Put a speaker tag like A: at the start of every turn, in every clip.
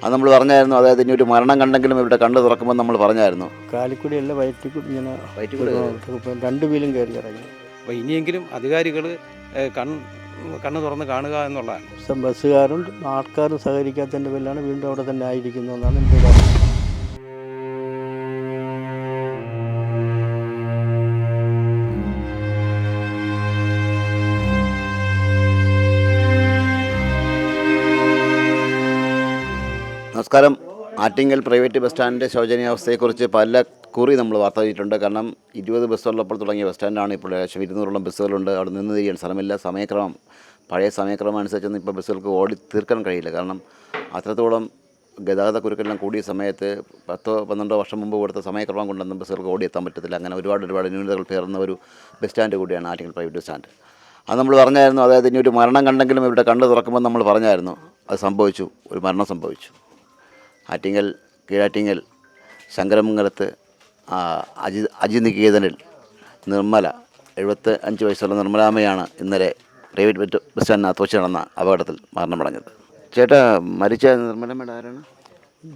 A: അത് നമ്മൾ പറഞ്ഞായിരുന്നു. അതായത് ഇനി ഒരു മരണം കണ്ടെങ്കിലും ഇവിടെ കണ്ണ് തുറക്കുമ്പോൾ നമ്മൾ പറഞ്ഞായിരുന്നു.
B: കാലിക്കൂടിയല്ല വയറ്റിക്കൂടി ഇങ്ങനെ രണ്ട് വീലും കയറി ഇറങ്ങി.
C: അപ്പോൾ ഇനിയെങ്കിലും അധികാരികൾ കണ്ണ് തുറന്ന് കാണുക എന്നുള്ളതാണ്.
B: ബസ്സുകാരും ആൾക്കാരും സഹകരിക്കാത്തതിൻ്റെ പേരിലാണ് വീണ്ടും അവിടെ തന്നെ ആയിരിക്കുന്നതെന്നാണ് എൻ്റെ ഒരു അഭിപ്രായം.
A: നമസ്കാരം. ആറ്റിങ്ങൽ പ്രൈവറ്റ് ബസ് സ്റ്റാൻഡിൻ്റെ ശോചനീയാവസ്ഥയെക്കുറിച്ച് പല കുറി നമ്മൾ വാർത്ത ചെയ്തിട്ടുണ്ട്. കാരണം 20 ബസ്സുള്ളപ്പോൾ തുടങ്ങിയ ബസ് സ്റ്റാൻഡാണ്. ഇപ്പോൾ ഏകദേശം 200ഓളം ബസ്സുകളുണ്ട്. അവിടെ നിന്ന് തിരിയാൻ സ്ഥലമില്ല. സമയക്രമം പഴയ സമയക്രമം അനുസരിച്ചൊന്നും ഇപ്പോൾ ബസ്സുകൾക്ക് ഓടി തീർക്കാൻ കഴിയില്ല. കാരണം അത്രത്തോളം ഗതാഗത കുരുക്കെല്ലാം കൂടിയ സമയത്ത് 10-12 വർഷം മുമ്പ് കൊടുത്ത സമയക്രമം കൊണ്ടൊന്നും ബസ്സുകൾക്ക് ഓടിയെത്താൻ പറ്റത്തില്ല. അങ്ങനെ ഒരുപാട് ന്യൂനതകൾ പേർന്ന ഒരു ബസ് സ്റ്റാൻഡ് കൂടിയാണ് ആറ്റിങ്ങൽ പ്രൈവറ്റ് ബസ് സ്റ്റാൻഡ്. അത് നമ്മൾ പറഞ്ഞായിരുന്നു. അതായത് ഇനി ഒരു മരണം കണ്ടെങ്കിലും ഇവിടെ കണ്ണ് തുറക്കുമ്പോൾ നമ്മൾ പറഞ്ഞായിരുന്നു. അത് സംഭവിച്ചു. ഒരു മരണം സംഭവിച്ചു. ആറ്റിങ്ങൽ കീഴാറ്റിങ്ങൽ ശങ്കരമംഗലത്ത് അജിനികേതനിൽ നിർമ്മല 75 വയസ്സുള്ള നിർമ്മലാമ്മയാണ് ഇന്നലെ പ്രൈവറ്റ് ബസ് സ്റ്റാൻഡിനകത്ത് വെച്ച് നടന്ന അപകടത്തിൽ മരണമടഞ്ഞത്. ചേട്ടാ, മരിച്ച നിർമ്മലമ്മയുടെ ആരാണ്?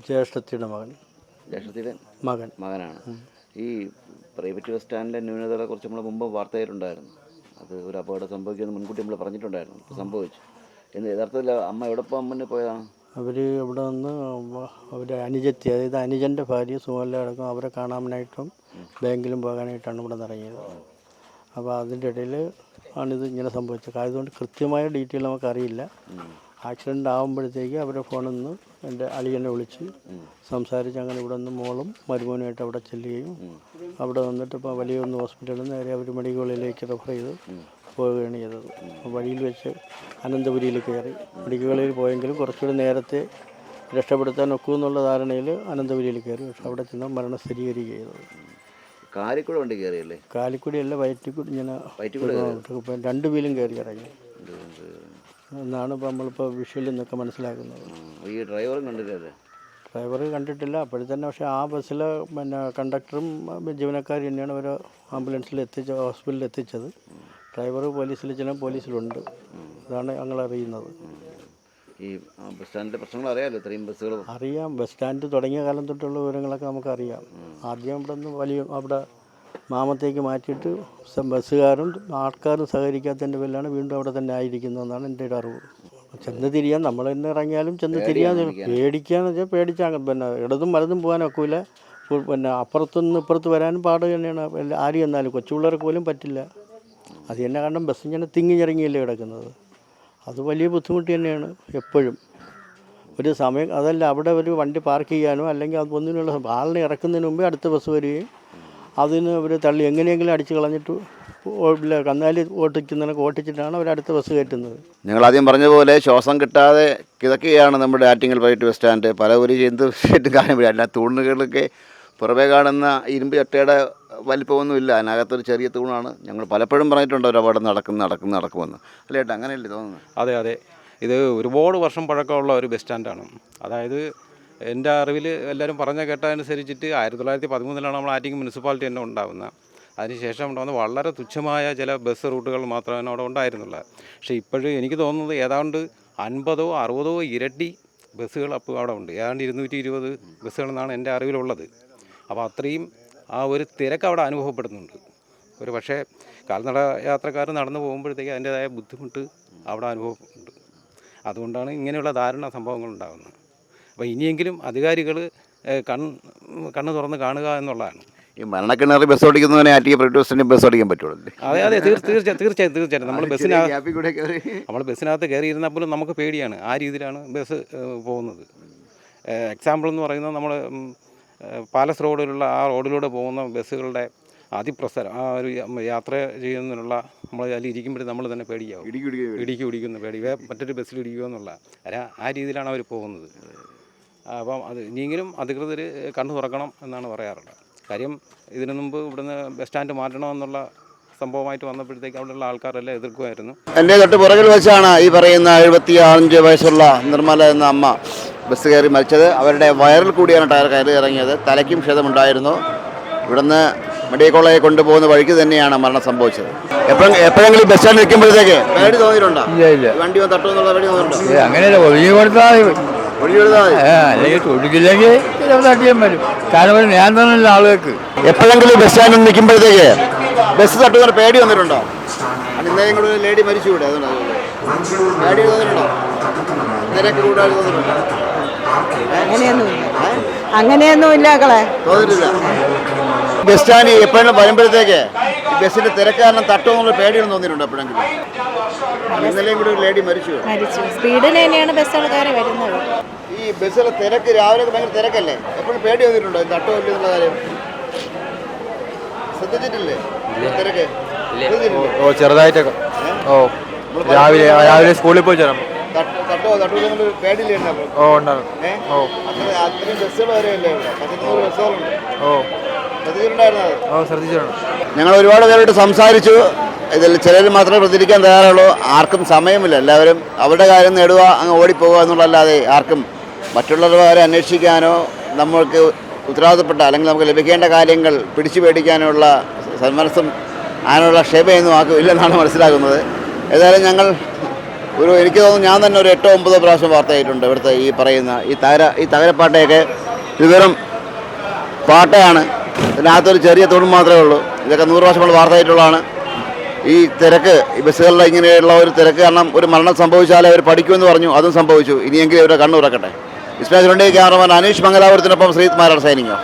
B: ജ്യേഷ്ഠത്തിയുടെ
A: മകനാണ്. ഈ പ്രൈവറ്റ് ബസ് സ്റ്റാൻഡിലെ ന്യൂനതകളെക്കുറിച്ച് നമ്മൾ മുമ്പ് വാർത്തയിലുണ്ടായിരുന്നു. അത് ഒരു അപകടം സംഭവിക്കുമെന്ന് മുൻകൂട്ടി നമ്മൾ പറഞ്ഞിട്ടുണ്ടായിരുന്നു. ഇപ്പോൾ സംഭവിച്ചു. എന്ന് യഥാർത്ഥത്തിൽ അമ്മ എവിടെപ്പം അമ്മന് പോയതാണ്?
B: അവർ ഇവിടെ നിന്ന് അവരുടെ അനുജത്തി, അതായത് അനുജൻ്റെ ഭാര്യ സുമല്ല അടക്കം അവരെ കാണാനായിട്ടും ബാങ്കിലും പോകാനായിട്ടാണ് ഇവിടെ നിറങ്ങിയത്. അപ്പോൾ അതിൻ്റെ ഇടയിൽ ആണിത് ഇങ്ങനെ സംഭവിച്ചത്. അതുകൊണ്ട് കൃത്യമായ ഡീറ്റെയിൽ നമുക്കറിയില്ല. ആക്സിഡൻ്റ് ആകുമ്പോഴത്തേക്ക് അവരുടെ ഫോണിൽ നിന്ന് എൻ്റെ അളിയനെ വിളിച്ച് സംസാരിച്ച് അങ്ങനെ ഇവിടെ നിന്ന് മോളും മരുമോനുമായിട്ട് അവിടെ ചെല്ലുകയും അവിടെ വന്നിട്ട് ഇപ്പോൾ വലിയൊന്ന് ഹോസ്പിറ്റലിൽ നിന്ന് നേരെ അവർ മെഡിക്കൽ കോളേജിലേക്ക് റെഫർ ചെയ്ത് പോവുകയാണ് ചെയ്തത്. വഴിയിൽ വെച്ച് അനന്തപുരിയിൽ കയറി. മെഡിക്കൽ കോളേജിൽ പോയെങ്കിലും കുറച്ചുകൂടി നേരത്തെ രക്ഷപ്പെടുത്താൻ ഒക്കുമെന്നുള്ള ധാരണയിൽ അനന്തപുരിയിൽ കയറി. പക്ഷെ അവിടെ ചെന്ന് മരണം സ്ഥിരീകരിക്കുക ചെയ്തത്.
A: കാലിക്കൂടെ വണ്ടി കയറിയല്ലേ?
B: കാലിക്കൂടിയല്ല, വയറ്റിക്കൂടി ഇങ്ങനെ രണ്ട് വീലും കയറി ഇറങ്ങി എന്നാണ് ഇപ്പോൾ നമ്മളിപ്പോൾ വിഷ്വലിൽ നിന്നൊക്കെ മനസ്സിലാക്കുന്നത്.
A: ഈ ഡ്രൈവറും കണ്ടില്ലല്ലേ?
B: ഡ്രൈവർ കണ്ടിട്ടില്ല അപ്പോഴത്തന്നെ. പക്ഷേ ആ ബസ്സിൽ കണ്ടക്ടറും ജീവനക്കാരും തന്നെയാണ് അവർ ആംബുലൻസിൽ ഹോസ്പിറ്റലിൽ എത്തിച്ചത്. ഡ്രൈവർ പോലീസിൽ ചില പോലീസിലുണ്ട്. അതാണ് ഞങ്ങൾ അറിയുന്നത്.
A: ഈ ബസ് സ്റ്റാൻഡിൻ്റെ പ്രശ്നങ്ങൾ അറിയാമല്ലോ, ഇത്രയും ബസ്സുകൾ
B: അറിയാം. ബസ് സ്റ്റാൻഡ് തുടങ്ങിയ കാലം തൊട്ടുള്ള വിവരങ്ങളൊക്കെ നമുക്കറിയാം. ആദ്യം ഇവിടെ നിന്ന് അവിടെ മാമത്തേക്ക് മാറ്റിയിട്ട് ബസ്സുകാരും ആൾക്കാരും സഹകരിക്കാത്തതിൻ്റെ പേരിലാണ് വീണ്ടും അവിടെ തന്നെ ആയിരിക്കുന്നതെന്നാണ് എൻ്റെ ഒരു അറിവ്. ചെന്ന് തിരിയാൻ നമ്മൾ തന്നെ ഇറങ്ങിയാലും ചെന്ന് തിരിയാൻ പേടിക്കാന്ന് വെച്ചാൽ പേടിച്ചാൽ പിന്നെ ഇടതും വലതും പോകാനൊക്കില്ല. പിന്നെ അപ്പുറത്തുനിന്ന് ഇപ്പുറത്ത് വരാനും പാട് തന്നെയാണ്. ആരും എന്നാലും കൊച്ചു പിള്ളേർക്ക് പോലും പറ്റില്ല. അത് തന്നെ കാരണം ബസ് ഇങ്ങനെ തിങ്ങിഞ്ഞിറങ്ങിയല്ലേ കിടക്കുന്നത്. അത് വലിയ ബുദ്ധിമുട്ട് തന്നെയാണ് എപ്പോഴും. ഒരു സമയം അതല്ല, അവിടെ ഒരു വണ്ടി പാർക്ക് ചെയ്യാനോ അല്ലെങ്കിൽ അത് ഒന്നിനുള്ള ആളിനെ ഇറക്കുന്നതിന് മുമ്പേ അടുത്ത ബസ് വരികയും അതിന് അവർ തള്ളി എങ്ങനെയെങ്കിലും അടിച്ച് കളഞ്ഞിട്ട് കന്നാലി ഓട്ടിച്ചിട്ടാണ് അവർ അടുത്ത ബസ് കയറ്റുന്നത്.
A: നിങ്ങളാദ്യം പറഞ്ഞ പോലെ ശ്വാസം കിട്ടാതെ കിതക്കുകയാണ് നമ്മുടെ ആറ്റിങ്ങൽ പ്രൈവറ്റ് ബസ് സ്റ്റാൻഡ്. പല ഒരു എന്ത് കാര്യം അല്ല, തൂണുകളൊക്കെ പുറമേ കാണുന്ന ഇരുമ്പ് ചട്ടയുടെ വലിപ്പമൊന്നുമില്ല. അതിനകത്തൊരു ചെറിയ തൂണാണ്. ഞങ്ങൾ പലപ്പോഴും പറഞ്ഞിട്ടുണ്ട് ഒരു അപകടം നടക്കുമെന്ന്. അല്ലേ ഏട്ടാ? അങ്ങനെയല്ലേ തോന്നുന്നത്?
C: അതെ, ഇത് ഒരുപാട് വർഷം പഴക്കമുള്ള ഒരു ബസ് സ്റ്റാൻഡാണ്. അതായത് എൻ്റെ അറിവിൽ എല്ലാവരും പറഞ്ഞ കേട്ടതനുസരിച്ചിട്ട് 1913 നമ്മൾ ആറ്റിങ്ങൽ മുനിസിപ്പാലിറ്റി തന്നെ ഉണ്ടാകുന്നത്. അതിനുശേഷം ഉണ്ടാകുന്ന വളരെ തുച്ഛമായ ചില ബസ് റൂട്ടുകൾ മാത്രമാണ് അവിടെ ഉണ്ടായിരുന്നുള്ളത്. പക്ഷേ ഇപ്പോഴും എനിക്ക് തോന്നുന്നത് ഏതാണ്ട് 50ഓ 60ഓ ഇരട്ടി ബസ്സുകൾ അപ്പോൾ അവിടെ ഉണ്ട്. ഏതാണ്ട് 220 ബസ്സുകളെന്നാണ് എൻ്റെ അറിവിലുള്ളത്. അപ്പോൾ അത്രയും ആ ഒരു തിരക്ക് അവിടെ അനുഭവപ്പെടുന്നുണ്ട്. ഒരു പക്ഷേ കാൽനട യാത്രക്കാർ നടന്നു പോകുമ്പോഴത്തേക്ക് അതിൻ്റേതായ ബുദ്ധിമുട്ട് അവിടെ അനുഭവപ്പെടുന്നുണ്ട്. അതുകൊണ്ടാണ് ഇങ്ങനെയുള്ള ധാരണ സംഭവങ്ങൾ ഉണ്ടാകുന്നത്. അപ്പോൾ ഇനിയെങ്കിലും അധികാരികൾ കണ്ണ് തുറന്ന് കാണുക എന്നുള്ളതാണ്.
A: ഈ മരണക്കിണറി ബസ് ഓടിക്കുന്നതിനെ ആറ്റിങ്ങൽ പ്രൈവറ്റ് ബസ് സ്റ്റാൻഡിൽ ബസ് ഓടിക്കാൻ പറ്റുള്ളൂ.
C: അതെ, തീർച്ചയായിട്ടും നമ്മൾ ബസ്സിനകത്ത് കയറിയിരുന്നാൽ പോലും നമുക്ക് പേടിയാണ്. ആ രീതിയിലാണ് ബസ് പോകുന്നത്. എക്സാമ്പിൾ എന്ന് പറയുന്നത് നമ്മൾ പാലസ് റോഡിലുള്ള ആ റോഡിലൂടെ പോകുന്ന ബസ്സുകളുടെ അതിപ്രസരം, ആ ഒരു യാത്ര ചെയ്യുന്നതിനുള്ള നമ്മൾ അതിൽ ഇരിക്കുമ്പോഴും നമ്മൾ തന്നെ പേടിയാവും. ഇടിക്കുന്ന പേടി, മറ്റൊരു ബസ്സിൽ ഇടിക്കുക എന്നുള്ള ആ രീതിയിലാണ് അവർ പോകുന്നത്. അപ്പം അത് ഇനിയെങ്കിലും അധികൃതർ കണ്ണു തുറക്കണം എന്നാണ് പറയാറുള്ളത്. കാര്യം ഇതിനു മുമ്പ് ഇവിടുന്ന് ബസ് സ്റ്റാൻഡ് മാറ്റണമെന്നുള്ള സംഭവമായിട്ട് വന്നപ്പോഴത്തേക്ക് അവിടെയുള്ള ആൾക്കാരെല്ലാം എതിർക്കുമായിരുന്നു.
A: എൻ്റെ തൊട്ട് പുറകിൽ വെച്ചാണ് ഈ പറയുന്ന 75 വയസ്സുള്ള നിർമ്മല എന്ന അമ്മ ബസ് കയറി മരിച്ചത്. അവരുടെ വയറിൽ കൂടിയാണ് ടയർ കയറി ഇറങ്ങിയത്. തലയ്ക്കും ക്ഷതമുണ്ടായിരുന്നു. ഇവിടുന്ന് മെഡിക്കൽ കോളേജിൽ കൊണ്ടുപോകുന്ന വഴിക്ക് തന്നെയാണ് മരണം സംഭവിച്ചത്. എപ്പോഴെങ്കിലും ബസ് സ്റ്റാൻഡിൽ നിൽക്കുമ്പോഴത്തേക്ക് പേടി തോന്നിയിട്ടുണ്ടോ?
D: ഇല്ല.
A: വണ്ടി തട്ടുമെന്നുള്ള പേടി തോന്നിയിട്ടുണ്ടോ?
D: അങ്ങനെയല്ല, ഒതുങ്ങി കൊടുത്താൽ
A: ഒഴിവിടുതാൽ മതി.
D: അല്ലെങ്കിൽ ഒഴുകില്ലെങ്കിൽ തട്ടിയാൻ വരും. കാരണം ഒരു നിയന്ത്രണമില്ല ആളുകൾക്ക്.
A: എപ്പോഴെങ്കിലും ബസ് സ്റ്റാൻഡിൽ നിൽക്കുമ്പോഴത്തേക്ക് ബസ് തട്ടുന്ന പേടി വന്നിട്ടുണ്ടോ? ഇന്നേയും കൂടെ ഒരു ലേഡി മരിച്ചുകൂടെ? അതുകൊണ്ട് പേടി തോന്നിട്ടുണ്ടോ? തിരക്ക് കൂടുതൽ തോന്നിട്ടുണ്ടോ?
E: അങ്ങനെയൊന്നുമില്ല കളെ
A: തോന്നിട്ടില്ല. ബസ് സ്റ്റാൻഡ് എപ്പോഴും വരുമ്പോഴത്തേക്ക് ഈ ബസ്സിന്റെ തിരക്ക് കാരണം തട്ടുമെന്നുള്ള പേടിയൊന്നും തോന്നിയിട്ടുണ്ടോ എപ്പോഴെങ്കിലും? ഇന്നലെയും കൂടെ ഒരു ലേഡി മരിച്ചു.
E: സ്പീഡിൽ തന്നെയാണ് ബസ്സുകാർ വരുന്നത്.
A: ഈ ബസ്സിലെ തിരക്ക് രാവിലെ ഭയങ്കര തിരക്കല്ലേ? എപ്പോഴും പേടി വന്നിട്ടുണ്ടോ തട്ടോ ഇല്ല എന്നുള്ള കാര്യം? ശ്രദ്ധിച്ചിട്ടില്ലേ തിരക്ക്?
F: ഓ ചെറുതായിട്ടൊക്കെ. ഓ രാവിലെ സ്കൂളിൽ പോയി ചേരാം.
A: തട്ടോ പേടിയില്ലേ?
F: ഓ ഉണ്ടാകും. ഓ
A: അത്രയും ബസ്സുകൾ വരെയല്ലേ? 100 ബസ്സുകളുണ്ട്.
F: ഓ
A: ശ്രദ്ധിച്ചിട്ടുണ്ടായിരുന്നത്?
F: ഓ ശ്രദ്ധിച്ചിട്ടുണ്ട്.
A: ഞങ്ങൾ ഒരുപാട് പേരോട് സംസാരിച്ചു. ഇതിൽ ചിലർ മാത്രമേ പ്രതികരിക്കാൻ തയ്യാറുള്ളൂ. ആർക്കും സമയമില്ല. എല്ലാവരും അവരുടെ കാര്യം നേടുക, അങ്ങ് ഓടിപ്പോകുക എന്നുള്ളതല്ലാതെ ആർക്കും മറ്റുള്ളവരുടെ കാര്യം അന്വേഷിക്കാനോ നമ്മൾക്ക് ഉത്തരവാദിത്തപ്പെട്ട അല്ലെങ്കിൽ നമുക്ക് ലഭിക്കേണ്ട കാര്യങ്ങൾ പിടിച്ചു മേടിക്കാനുള്ള സന്മനസ്സും അതിനുള്ള ക്ഷമയൊന്നും ആർക്കും ഇല്ലെന്നാണ് മനസ്സിലാക്കുന്നത്. ഏതായാലും ഞങ്ങൾ എനിക്ക് തോന്നുന്നു ഞാൻ തന്നെ ഒരു 8-9 പ്രാവശ്യം വാർത്തയായിട്ടുണ്ട്. ഇവിടുത്തെ ഈ പറയുന്ന ഈ തകരപ്പാട്ടയൊക്കെ ഇത് വെറും പാട്ടയാണ്. ഇതിനകത്തൊരു ചെറിയ തൊഴിൽ മാത്രമേ ഉള്ളൂ. ഇതൊക്കെ 100 പ്രാവശ്യം നമ്മൾ വാർത്തയായിട്ടുള്ളതാണ്. ഈ തിരക്ക് ഈ ബസ്സുകളിലെ ഇങ്ങനെയുള്ള ഒരു തിരക്ക് കാരണം ഒരു മരണം സംഭവിച്ചാലേ അവർ പഠിക്കുമെന്ന് പറഞ്ഞു. അതും സംഭവിച്ചു. ഇനിയെങ്കിലും ഇവരെ കണ്ണു തുറക്കട്ടെ. ഇസ്മായിൽ ക്യാമറമാൻ അനീഷ് മംഗലാപുരത്തിനൊപ്പം ശ്രീത് മാരാർ സൈനിങ്ങോ.